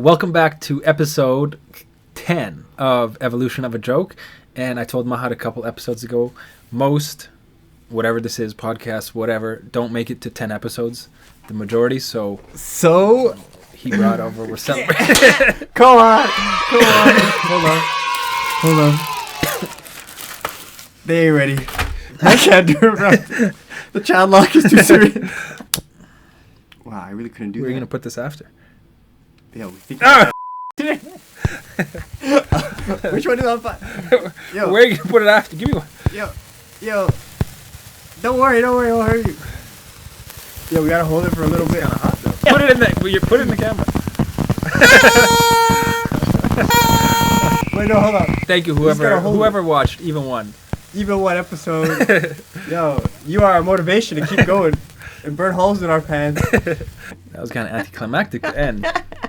Welcome back to episode 10 of Evolution of a Joke. And I told Mahad a couple episodes ago, most, whatever this is, podcast, whatever, don't make it to 10 episodes, the majority. So he brought over, we're celebrating. Come on. Hold on. They ain't ready. I can't do it, bro. The child lock is too serious. Wow, I really couldn't do Where that. are you going to put this after? Yo, we think which one is on fire? Yo. Where are you going to put it after? Give me one. Yo. Don't worry, I'll hurt you. Yo, we gotta hold it for a little bit. It's kind of hot, though. Put it in the camera. Wait, no, hold on. Thank you, whoever watched even one. Even one episode. Yo, you are our motivation to keep going and burn holes in our pants. That was kind of anticlimactic to end.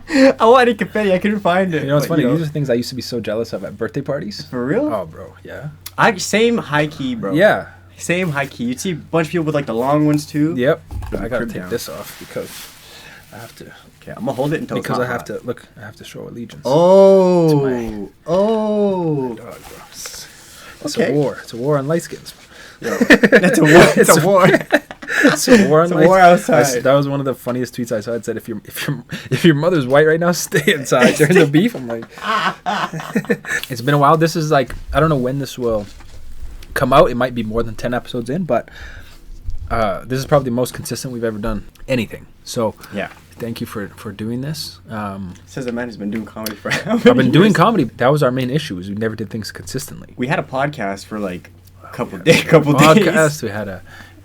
I wanted confetti, I couldn't find it. You know what's funny? These are things I used to be so jealous of at birthday parties. For real? Oh, bro, yeah. Same high key, bro. Yeah. Same high key. You'd see a bunch of people with like the long ones too. Yep. I gotta Crib take down. this off because I have to. Okay, I'm gonna hold it until Because it's I have hot. to look. I have to show allegiance. Oh. To my dog, bro. It's Okay. a war. It's a war on light skins. It's a war. It's a war. It's a war on It's a light war outside. That was one of the funniest tweets I saw. It said, "If your mother's white right now, stay inside during the beef." I'm like, it's been a while. This is like, I don't know when this will come out. It might be more than 10 episodes in, but this is probably the most consistent we've ever done anything. So Yeah. thank you for doing this. Says the man who's been doing comedy for how I've been many doing years? comedy. That was our main issue. Is we never did things consistently. We had a podcast for like a couple Podcast. days.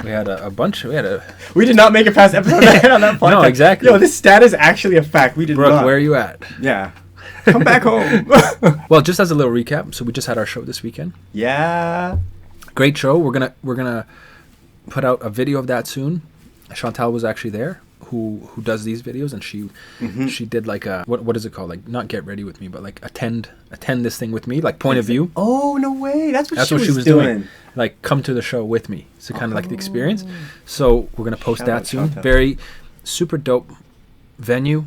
We had a bunch. We did not make it past episode 9 on that podcast. No, exactly. Yo, this stat is actually a fact. We did Brooke, not. where are you at? Yeah. Come back home. Well, just as a little recap, so we just had our show this weekend. Yeah. Great show. We're gonna put out a video of that soon. Chantal was actually there, who does these videos, and she did like a what is it called? Like, not get ready with me, but like attend this thing with me, like point of view. Oh, no way. That's what She was doing. Like, come to the show with me. So kind of like the experience. So we're gonna post Shout that out soon. Chantal. Very super dope venue.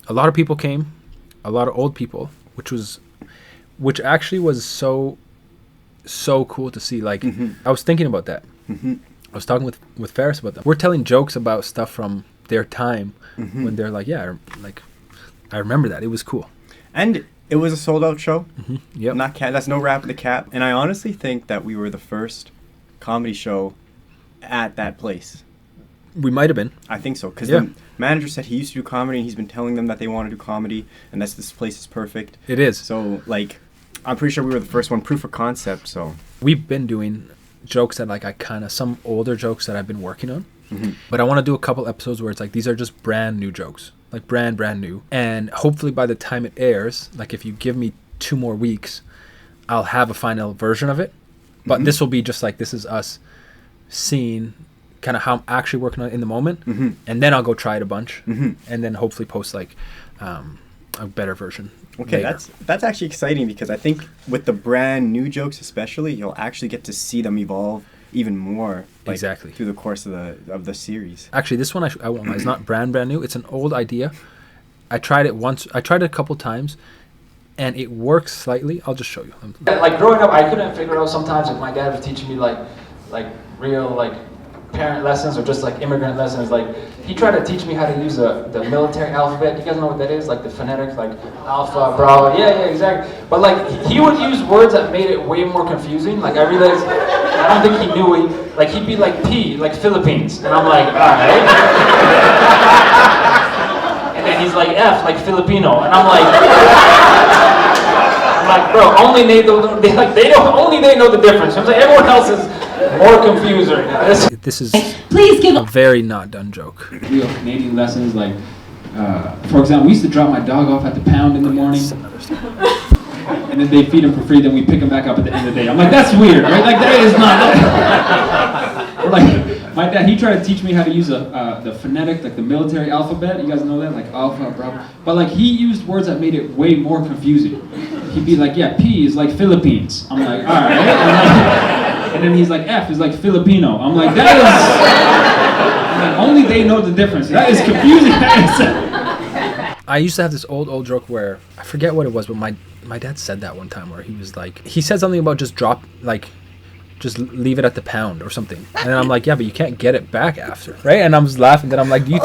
A lot of people came, a lot of old people, which actually was so cool to see. Like, I was thinking about that. I was talking with Ferris about that. We're telling jokes about stuff from their time when they're like, yeah, like I remember that. It was cool. And it was a sold out show. Yep. Not cap. That's no rap in the cap. And I honestly think that we were the first comedy show at that place. We might have been. I think so. Because Yeah. the manager said he used to do comedy and he's been telling them that they want to do comedy and this place is perfect. It is. So, like, I'm pretty sure we were the first one, proof of concept, so. We've been doing jokes that like some older jokes that I've been working on. But I want to do a couple episodes where it's like these are just brand new jokes. Like brand new. And hopefully by the time it airs, like if you give me 2 more weeks, I'll have a final version of it. But this will be just like, this is us seeing kind of how I'm actually working on it in the moment. And then I'll go try it a bunch. And then hopefully post like a better version. Okay, later. that's actually exciting because I think with the brand new jokes especially, you'll actually get to see them evolve even more. Like, Exactly. through the course of the series. Actually, this one I won't lie, it's not brand new. It's an old idea. I tried it once. I tried it a couple times, and it works slightly. I'll just show you. Like growing up, I couldn't figure out sometimes if my dad was teaching me like real like parent lessons or just like immigrant lessons. Like he tried to teach me how to use the military alphabet. You guys know what that is? Like the phonetics, like Alpha, Bravo. Yeah, exactly. But like he would use words that made it way more confusing. Like I realized, I don't think he knew it. Like he'd be like P, like Philippines, and I'm like, all right. And then he's like F, like Filipino, and I'm like, bro, only they know the difference. I'm like, everyone else is more confused right now. This is Please give a very not done joke. Real Canadian lessons, like, for example, we used to drop my dog off at the pound in the morning, and then they feed him for free, then we pick him back up at the end of the day. I'm like, that's weird, right? Like, that is not... Or like, my dad, he tried to teach me how to use the phonetic, like the military alphabet. You guys know that? Like Alpha, Bravo. But like, he used words that made it way more confusing. He'd be like, yeah, P is like Philippines. I'm like, all right. And then he's like, F is like Filipino. I'm like, that is... I'm like, only they know the difference. That is confusing. I used to have this old joke where I forget what it was, but my dad said that one time where he was like, he said something about just leave it at the pound or something. And then I'm like, yeah, but you can't get it back after, right? And I was laughing. Then I'm like, do you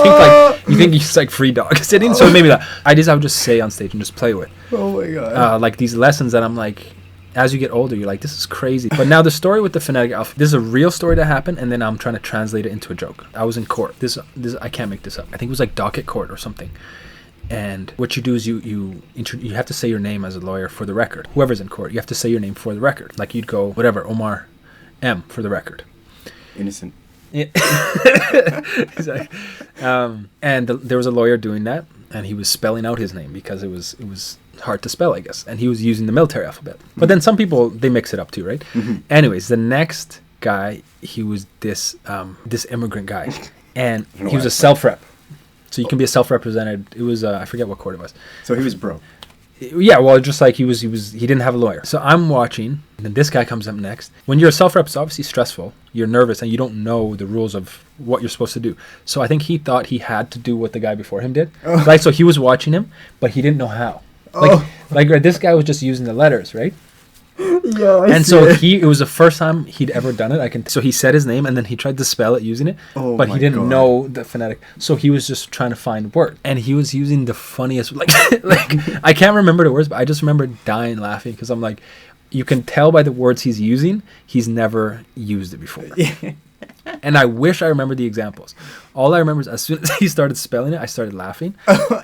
think he's like free dog sitting? So maybe that I would just say on stage and just play with. Oh my god. Like these lessons that I'm like, as you get older, you're like, this is crazy. But now the story with the phonetic alphabet, this is a real story that happened, and then I'm trying to translate it into a joke. I was in court. This I can't make this up. I think it was like docket court or something. And what you do is you have to say your name as a lawyer for the record. Whoever's in court, you have to say your name for the record. Like you'd go, whatever, Omar M for the record. Innocent. Yeah. Exactly. And there was a lawyer doing that, and he was spelling out his name because it was hard to spell, I guess, and he was using the military alphabet. But then some people, they mix it up too, right? Anyways, the next guy, he was this immigrant guy, and he was a self-rep. So you can be a self-represented. It was I forget what court it was. So he was broke. Yeah, well, just like he didn't have a lawyer. So I'm watching, and then this guy comes up next. When you're a self-rep, it's obviously stressful. You're nervous, and you don't know the rules of what you're supposed to do. So I think he thought he had to do what the guy before him did. Oh. Like, so he was watching him, but he didn't know how. Like this guy was just using the letters, right? Yeah, it was the first time he'd ever done it. So he said his name, and then he tried to spell it using it, but he didn't know the phonetic. So he was just trying to find words, and he was using the funniest, like I can't remember the words, but I just remember dying laughing because I'm like, you can tell by the words he's using, he's never used it before. And I wish I remembered the examples. All I remember is as soon as he started spelling it, I started laughing.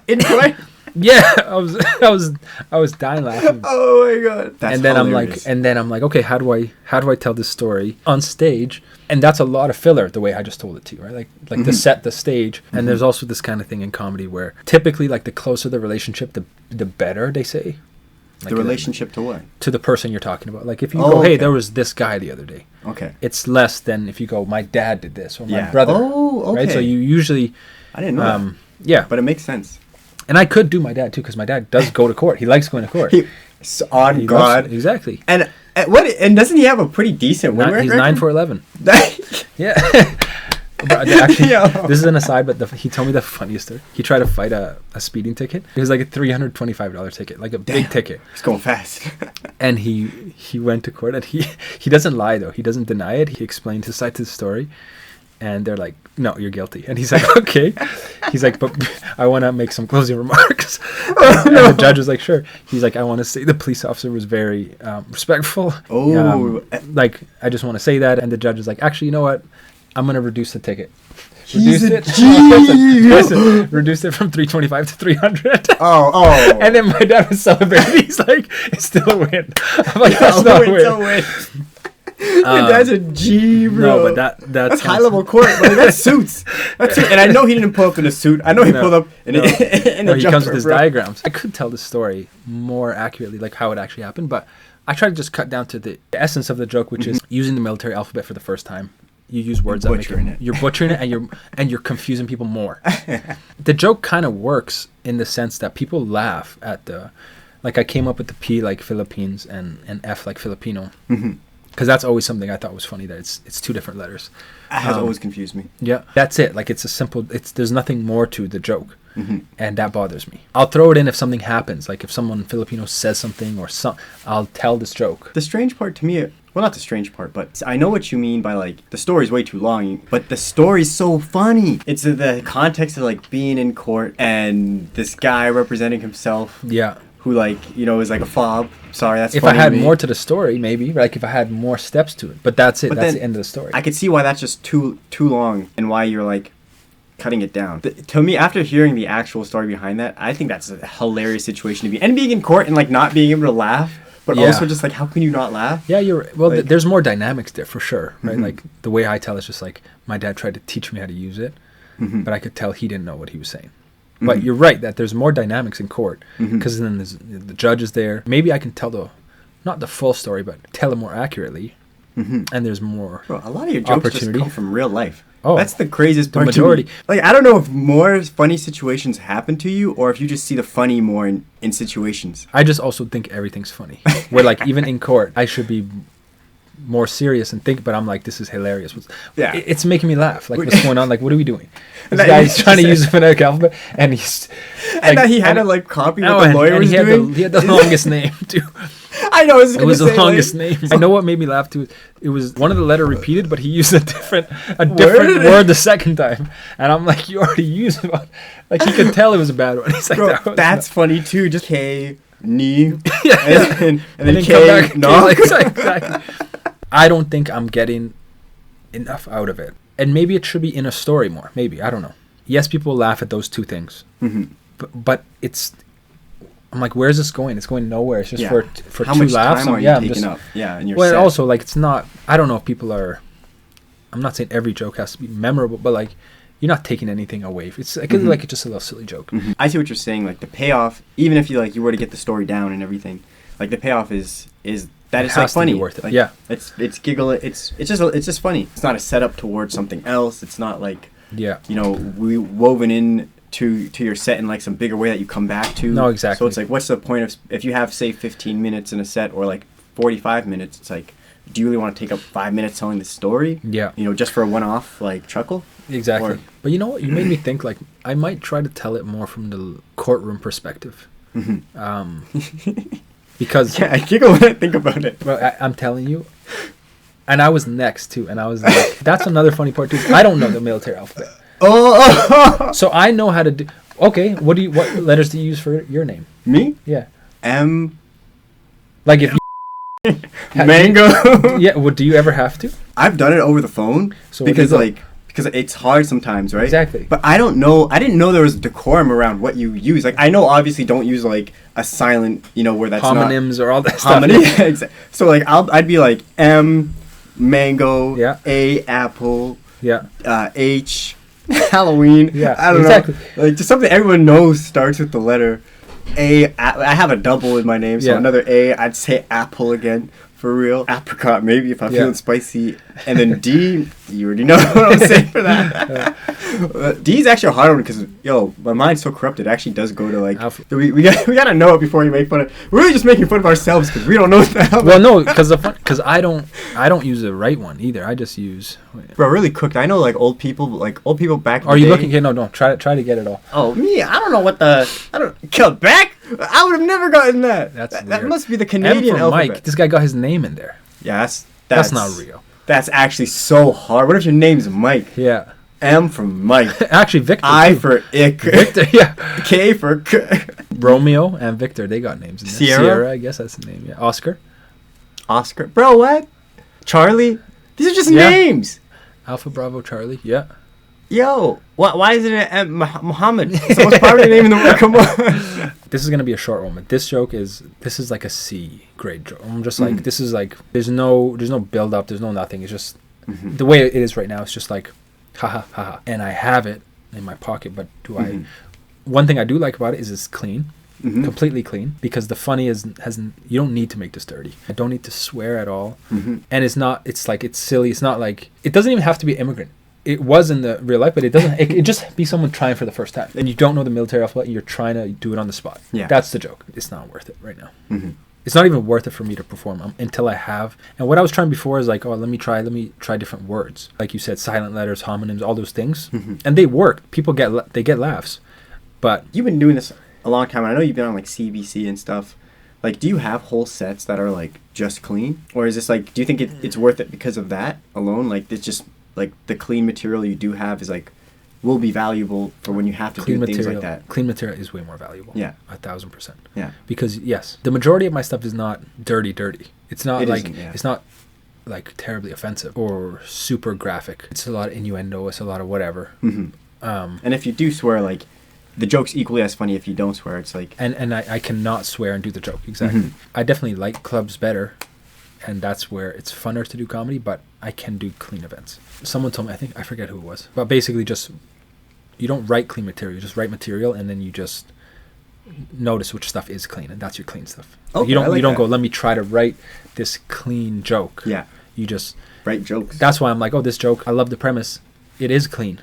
In what? Yeah, I was dying laughing. Oh my god! That's and then hilarious. I'm like, okay, how do I tell this story on stage? And that's a lot of filler the way I just told it to you, right? Like to set the stage. And there's also this kind of thing in comedy where typically, like, the closer the relationship, the better, they say. Like the relationship to what? To the person you're talking about. Like if you go, hey, there was this guy the other day. Okay. It's less than if you go, my dad did this or my brother. Oh, okay. Right? So you usually. I didn't know that. Yeah. But it makes sense. And I could do my dad too, because my dad does go to court. He likes going to court. On God. Exactly. And what? And doesn't he have a pretty decent win record? He's 9 for 11. Yeah. Actually, this is an aside, but he told me the funniest story. He tried to fight a speeding ticket. It was like a $325 ticket, like a big ticket. He's going fast. And he went to court, and he doesn't lie though. He doesn't deny it. He explained his side to the story. And they're like, no, you're guilty. And he's like, okay. He's like, but I want to make some closing remarks. And the judge was like, sure. He's like, I want to say the police officer was very respectful. Oh. Like, I just want to say that. And the judge is like, actually, you know what? I'm going to reduce the ticket. Reduce it from 325 to 300. Oh. And then my dad was celebrating. He's like, it's still a win. I'm like, that's not a win. Your dad's a G, bro. No, but that's high level court. Like, that's suits. And I know he didn't pull up in a suit. I know he pulled up in a jumper, he comes with his diagrams. I could tell the story more accurately, like how it actually happened, but I try to just cut down to the essence of the joke, which is using the military alphabet for the first time. You use words you're butchering it, and you're confusing people more. The joke kind of works in the sense that people laugh at like I came up with the P like Philippines and F like Filipino. Because that's always something I thought was funny, that it's two different letters. It has always confused me. Yeah, that's it. Like it's a simple. There's nothing more to the joke, and that bothers me. I'll throw it in if something happens, like if someone Filipino says something or I'll tell this joke. The strange part to me, well, not the strange part, but I know what you mean by like the story's way too long, but the story's so funny. It's the context of like being in court and this guy representing himself. Yeah. Who is like a fob. Sorry, that's if funny I had more to the story, maybe like if I had more steps to it. But that's it. But that's the end of the story. I could see why that's just too long and why you're like cutting it down. To me, after hearing the actual story behind that, I think that's a hilarious situation to be, and being in court and like not being able to laugh, but also just like how can you not laugh? Yeah, you're well. Like, there's more dynamics there for sure, right? Like the way I tell is just like my dad tried to teach me how to use it, but I could tell he didn't know what he was saying. But you're right that there's more dynamics in court because then the judge is there. Maybe I can tell not the full story, but tell it more accurately. And there's more. Bro, a lot of your jokes just come from real life. Oh, that's the craziest part. The majority. Like I don't know if more funny situations happen to you, or if you just see the funny more in situations. I just also think everything's funny. Where like even in court, I should be more serious and think, but I'm like, this is hilarious. Yeah. It's making me laugh. Like, what's going on? Like, what are we doing? This that guy's you trying to said- use the phonetic alphabet, and he's And that he had to like copy what the lawyer was he had doing. he had the longest name too. I know. It was the longest name. I know what made me laugh too. It was one of the letter repeated, but he used a different word the second time, and I'm like, you already used one. Like he could tell it was a bad one. He's like, Bro, that's funny too. Just K, ni, yeah. and And then then K, come back. no. Like, exactly. I don't think I'm getting enough out of it, and maybe it should be in a story more. Maybe I don't know. Yes, people laugh at those two things, but it's. I'm like, where's this going? It's going nowhere. It's just Yeah. for How two much laughs. time are you I'm taking just, up? Yeah, and you're well, set. also like it's not. I don't know if people are. I'm not saying every joke has to be memorable, but like you're not taking anything away. It's like, like it's just a little silly joke. I see what you're saying. Like the payoff, even if you were to get the story down and everything, like the payoff is that It it's like has to be funny. worth it. Like, Yeah. it's giggle. It's just funny. It's not a setup towards something else. It's not like Yeah. we woven in to your set in like some bigger way that you come back to. No, exactly. So it's like, what's the point of if you have say 15 minutes in a set or like 45 minutes? It's like, do you really want to take up 5 minutes telling the story? Yeah. Just for a one-off like chuckle. Exactly. Or- But you know what? You made me think. Like I might try to tell it more from the courtroom perspective. Because Yeah, I giggle when I think about it. well, I'm telling you, and I was next too, and I was like, that's another funny part too. I don't know the military alphabet, Oh, so I know how to do. Okay, what letters do you use for your name? me? Yeah, M. like if you, Mango. yeah. What do you ever have to? I've done it over the phone So what do you because go? because it's hard sometimes, right? Exactly. But I don't know. I didn't know there was decorum around what you use. Like I know, obviously, don't use like a silent, where that's Homonyms or all that not stuff. homony. Exactly. So like I'd be like M, mango. Yeah. A, apple. Yeah, H, Halloween. Yeah, I don't exactly. know. Like just something everyone knows starts with the letter A. I have a double in my name, so Yeah. another A. I'd say apple again. For real. Apricot, maybe, if I'm Yeah. feeling spicy. And then D, you already know what I'm saying for that. D is actually a hard one because, my mind's so corrupted. It actually does go to, like... Alpha. We gotta know it before you make fun of... We're really just making fun of ourselves because we don't know what the hell... well, no, because I don't use the right one either. I just use. Bro, really cooked. I know, like, old people back in Are the you day- looking? Here, no, try to get it all. Oh, me? I don't know what the... Quebec? I would have never gotten that. That's that weird. must be the M Canadian for alphabet. Mike. This guy got his name in there. Yeah, That's not real. That's actually so hard. What if your name's Mike? Yeah. M for Mike. Actually, Victor. I too. for Ick. Victor. Yeah. K for K. Romeo and Victor, they got names in there. Sierra? I guess that's the name. Yeah. Oscar, Oscar. Bro, what? Charlie? These are just Yeah. names. Alpha Bravo Charlie. Yeah. Yo, why isn't it M? Muhammad? It's the most popular name in the world. Come on. This is gonna be a short one, but this is like a C grade joke. I'm just like this is like there's no build up, there's no nothing. It's just the way it is right now. It's just like haha haha, and I have it in my pocket. But do I? One thing I do like about it is it's clean. Completely clean, because the funny hasn't you don't need to make this dirty. I don't need to swear at all, and it's silly. It's not like it doesn't even have to be immigrant. It was in the real life, but it doesn't. It just be someone trying for the first time, and you don't know the military alphabet. And you're trying to do it on the spot. Yeah. That's the joke. It's not worth it right now. It's not even worth it for me to perform until I have. And what I was trying before is like, oh, let me try different words, like you said, silent letters, homonyms, all those things, and they work. People get laughs, but You've been doing this a long time. I know you've been on like CBC and stuff. Like, do you have whole sets that are like just clean, or is this like? Do you think it's worth it because of that alone? Like, it's just like the clean material you do have is like will be valuable for when you have to clean do material, things like that. clean material is way more valuable. Yeah. 1,000%. Yeah. Because yes, the majority of my stuff is not dirty. It's not It like isn't, yeah. it's not like terribly offensive or super graphic. It's a lot of innuendo. It's a lot of whatever. And if you do swear, like the joke's equally as funny if you don't swear. It's like And I cannot swear and do the joke exactly. I definitely like clubs better, and that's where it's funner to do comedy. But I can do clean events. Someone told me, I forget who it was, but basically just you don't write clean material. You just write material, and then you just notice which stuff is clean, and that's your clean stuff. Okay, you don't I like you don't that. go, let me try to write this clean joke. Yeah. You just write jokes. that's why I'm like, oh, this joke, I love the premise. It is clean.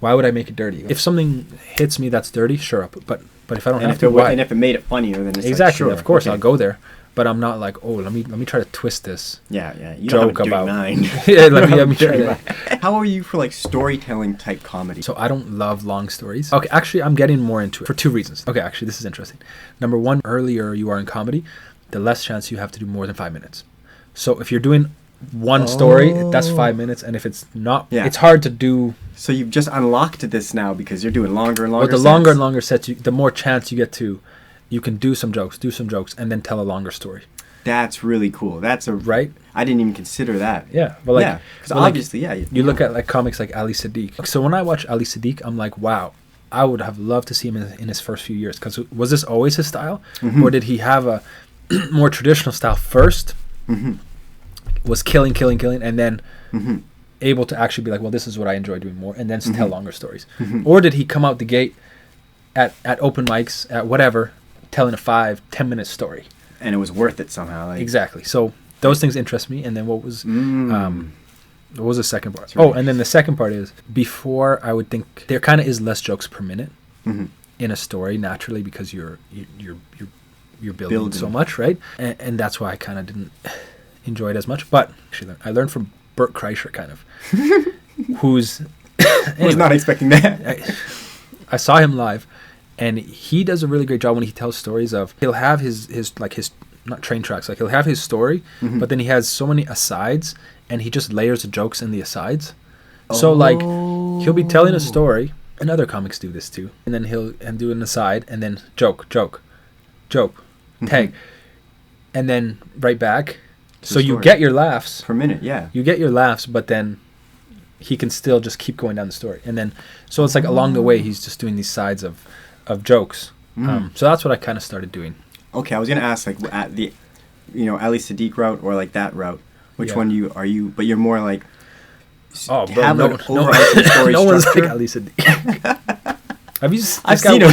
Why would I make it dirty? If something hits me that's dirty, sure, but if I don't and have if to, it why? and if it made it funnier, then it's Exactly, like, sure, of course, okay. I'll go there. but I'm not like, oh, let me try to twist this. Yeah. You Joke don't have a about dirty mind. yeah, let me try to. How are you for like storytelling type comedy? So I don't love long stories. Okay, actually, I'm getting more into it for 2 reasons. Okay, actually, this is interesting. Number one, earlier you are in comedy, the less chance you have to do more than 5 minutes. So if you're doing one story, that's 5 minutes, and if it's not, it's hard to do. So you've just unlocked this now because you're doing longer and longer. With the longer and longer sets, the more chance you get to, you can do some jokes, and then tell a longer story. That's really cool. That's a right. I didn't even consider that. Yeah, but like, because obviously, you look at like comics like Ali Sadiq. So when I watch Ali Sadiq, I'm like, wow, I would have loved to see him in his first few years. Because was this always his style, or did he have a more traditional style first? Was killing, and then able to actually be like, well, this is what I enjoy doing more, and then tell longer stories. Or did he come out the gate at open mics, at whatever, telling a 5-10 minute story? And it was worth it somehow. Like. Exactly. So those things interest me. And then what was the second part? Right. Oh, and then the second part is, before I would think there kind of is less jokes per minute in a story naturally, because you're building so much, right? And that's why I kind of didn't enjoy it as much. But actually, I learned from Bert Kreischer, kind of, who's anyway, was not expecting that. I saw him live, and he does a really great job when he tells stories of, he'll have his not train tracks, like he'll have his story, but then he has so many asides, and he just layers the jokes in the asides. So like, he'll be telling a story, and other comics do this too, and then he'll do an aside, and then joke, tag, and then right back. So you get your laughs per minute, yeah. You get your laughs, but then he can still just keep going down the story, and then so it's like along the way he's just doing these sides of jokes. So that's what I kind of started doing. Okay, I was gonna ask, like, at the, Ali Sadiq route or like that route, which one are you? But you're more like, oh, bro, no story one's like Ali Sadiq. Have you? I've seen him.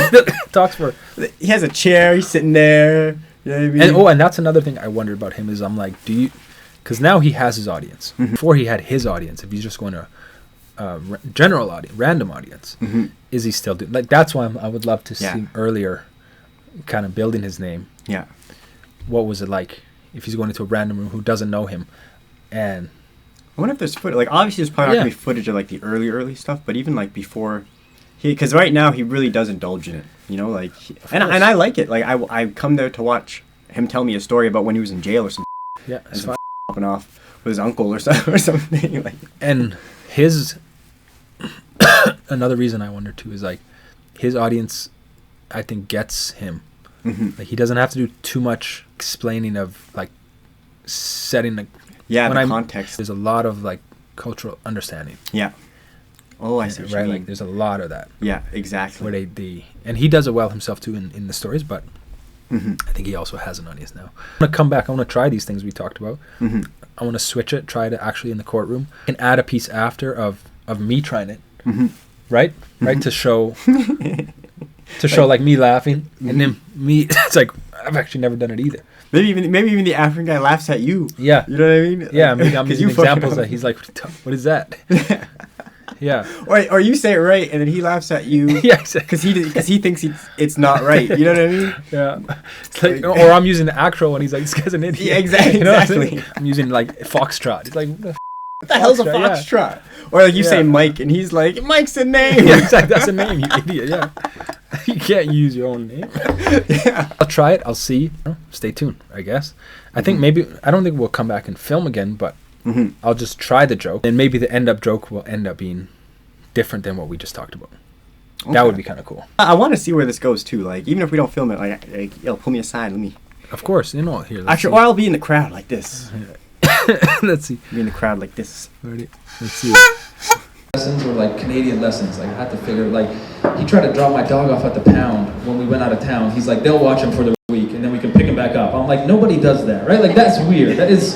Talks for. He has a chair. He's sitting there. You know what I mean? And that's another thing I wonder about him is, I'm like, because now he has his audience. Before he had his audience, if he's just going to general audience, random audience, is he still doing, like, that's why I would love to see him earlier, kind of building his name. Yeah. What was it like if he's going into a random room who doesn't know him? And I wonder if there's footage. Like, obviously, there's probably not gonna be footage of like the early stuff, but even like before, because right now he really does indulge in it. Like, and I like it. Like, I come there to watch him tell me a story about when he was in jail or something. Yeah, and some popping off with his uncle or something. Like, and his another reason I wonder too is, like, his audience, I think, gets him. Like, he doesn't have to do too much explaining of, like, setting the context. There's a lot of, like, cultural understanding. Yeah. Oh, I see. Right, like, there's a lot of that. Yeah, exactly. Where and he does it well himself too in the stories, but I think he also has an audience now. I want to come back. I want to try these things we talked about. I want to switch it. Try it actually in the courtroom, and add a piece after of me trying it. Right, to show. To show, like, me laughing, and then me, it's like, I've actually never done it either. Maybe even the African guy laughs at you. Yeah. You know what I mean? Yeah, maybe I'm using examples that he's like, what is that? Yeah. Or you say it right, and then he laughs at you. Yeah, exactly. Because he thinks it's not right. You know what I mean? Yeah. It's like, or I'm using the actual, and he's like, this guy's an idiot. Yeah, exactly. You know what I'm saying? I'm using, like, foxtrot. It's like, what the hell's a foxtrot? Yeah. Or like you say Mike, and he's like, Mike's a name. Yeah, exactly. That's a name, you idiot. Yeah. You can't use your own name. Yeah. I'll try it. I'll see. Stay tuned, I guess. I think maybe, I don't think we'll come back and film again, but I'll just try the joke. And maybe the end-up joke will end up being different than what we just talked about. Okay. That would be kind of cool. I want to see where this goes, too. Like, even if we don't film it, like pull me aside. Let me. Of course. Here. Actually, or I'll be in the crowd like this. Let's see. Be in the crowd like this. Ready? Let's see. Lessons were like Canadian lessons. Like, I had to figure, like, he tried to drop my dog off at the pound when we went out of town. He's like, they'll watch him for the week and then we can pick him back up. I'm like, nobody does that, right? Like, that's weird. That is,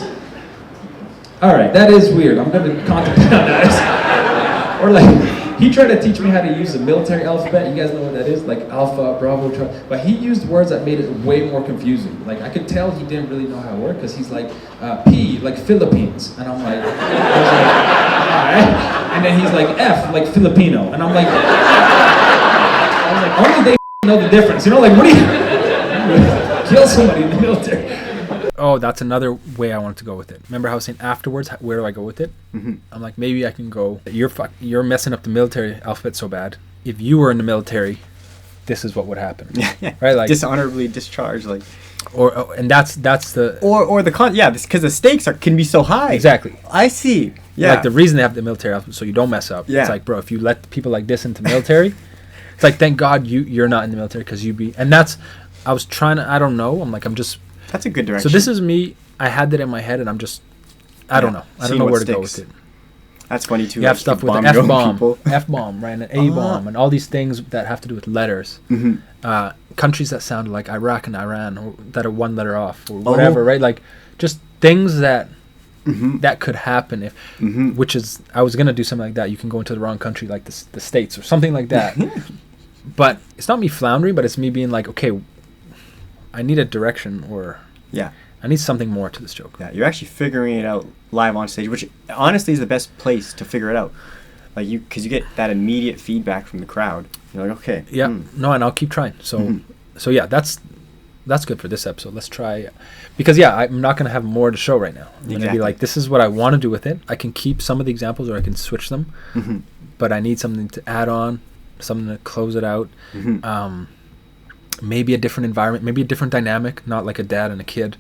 all right, that is weird. I'm going to contemplate on that. Or like, he tried to teach me how to use the military alphabet. You guys know what that is? Like Alpha, Bravo, but he used words that made it way more confusing. Like, I could tell he didn't really know how it worked because he's like, P, like Philippines. And I'm like, all right. And then he's like, F, like Filipino. And I'm like, only they know the difference. You know, like, what do you, kill somebody in the military? oh, that's another way I wanted to go with it. Remember how I was saying afterwards, where do I go with it? I'm like, maybe I can go, you're messing up the military alphabet so bad. If you were in the military, this is what would happen. Right? Like dishonorably discharged, like. And that's the because the stakes can be so high. Exactly. I see. Yeah. Like the reason they have the military alphabet so you don't mess up. Yeah. It's like, bro, if you let people like this into the military, it's like, thank God you're not in the military because I was trying to, I don't know. That's a good direction. So this is me. I had that in my head and I don't know. I don't know where to go with it. That's funny too. You have stuff with the F-bomb, right, and an A-bomb, and all these things that have to do with letters. Countries that sound like Iraq and Iran, or that are one letter off, or whatever, right? Like, just things that that could happen if, which is, I was gonna do something like that. You can go into the wrong country, like the States or something like that. But it's not me floundering, but it's me being like, okay, I need a direction, or I need something more to this joke. Yeah, you're actually figuring it out live on stage, which honestly is the best place to figure it out. Like because you get that immediate feedback from the crowd. You're like, okay. Yeah. No, and I'll keep trying. So, so yeah, that's good for this episode. Let's try, because I'm not gonna have more to show right now. I'm gonna be like, this is what I want to do with it. I can keep some of the examples, or I can switch them, but I need something to add on, something to close it out. Maybe a different environment, maybe a different dynamic, not like a dad and a kid,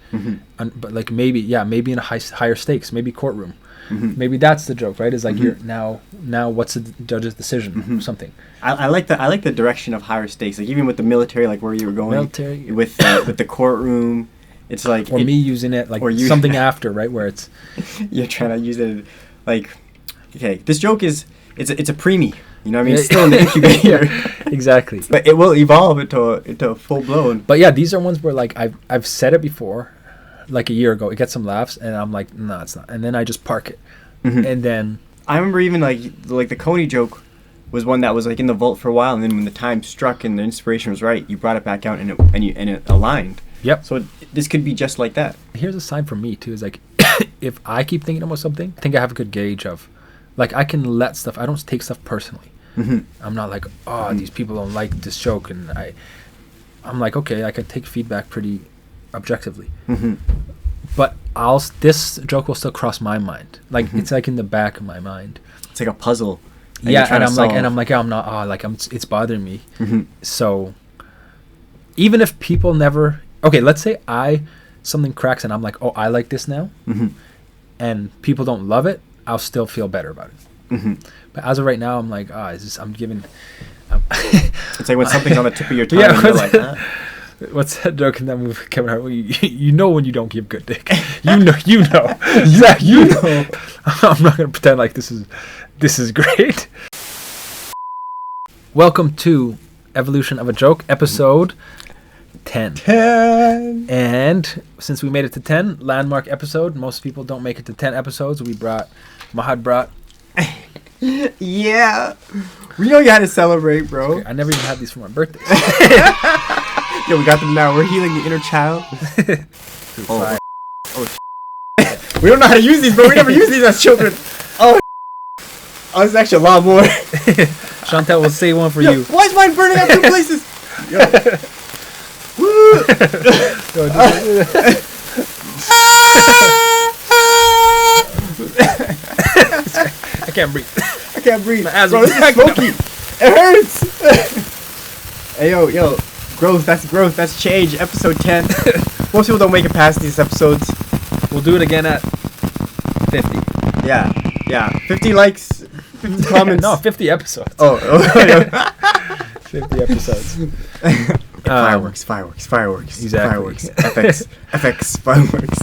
but like maybe in a higher stakes, maybe courtroom. Maybe that's the joke, right? Is like you're now what's the judge's decision or something. I like the direction of higher stakes, like even with the military, like where you were going with the courtroom. It's like me using it like something after, right, where it's you're trying to use it like, okay, this joke it's a preemie. You know what I mean? It's still in the incubator. Exactly. But it will evolve into full blown. But yeah, these are ones where like I've said it before, like a year ago. It gets some laughs, and I'm like, no, it's not. And then I just park it. And then I remember even like the Coney joke was one that was like in the vault for a while, and then when the time struck and the inspiration was right, you brought it back out, and it aligned. Yep. So this could be just like that. Here's a sign for me too. Is like if I keep thinking about something, I think I have a good gauge of, like, I can let stuff. I don't take stuff personally. I'm not like, oh, these people don't like this joke, and I'm like, okay, I can take feedback pretty objectively. But this joke will still cross my mind. Like it's like in the back of my mind. It's like a puzzle. Yeah, and I'm like, I'm not. It's bothering me. So even if people never, okay, let's say something cracks and I'm like, oh, I like this now, and people don't love it, I'll still feel better about it. But as of right now, I'm like, I'm giving. It's like when something's on the tip of your tongue. And you're like, what's that joke in that movie, Kevin Hart? You know when you don't give good dick. You know. Zach, you know. I'm not gonna pretend like this is great. Welcome to Evolution of a Joke, episode 10. And since we made it to 10, landmark episode. Most people don't make it to 10 episodes. Mahad brought. Yeah. We know you had to celebrate, bro. Okay, I never even had these for my birthday. Yo, we got them now. We're healing the inner child. We don't know how to use these, bro. We never use these as children. Oh, this is actually a lot more. Chantel will say one for you. Why is mine burning out two places? Yo. Woo. I can't breathe. Bro, this is smoky. It hurts. Hey, yo. Growth. That's change. Episode 10. Most people don't make it past these episodes. We'll do it again at 50. Yeah. 50 likes, 50 comments. No, 50 episodes. Oh. 50 episodes. Fireworks. Exactly. FX, fireworks.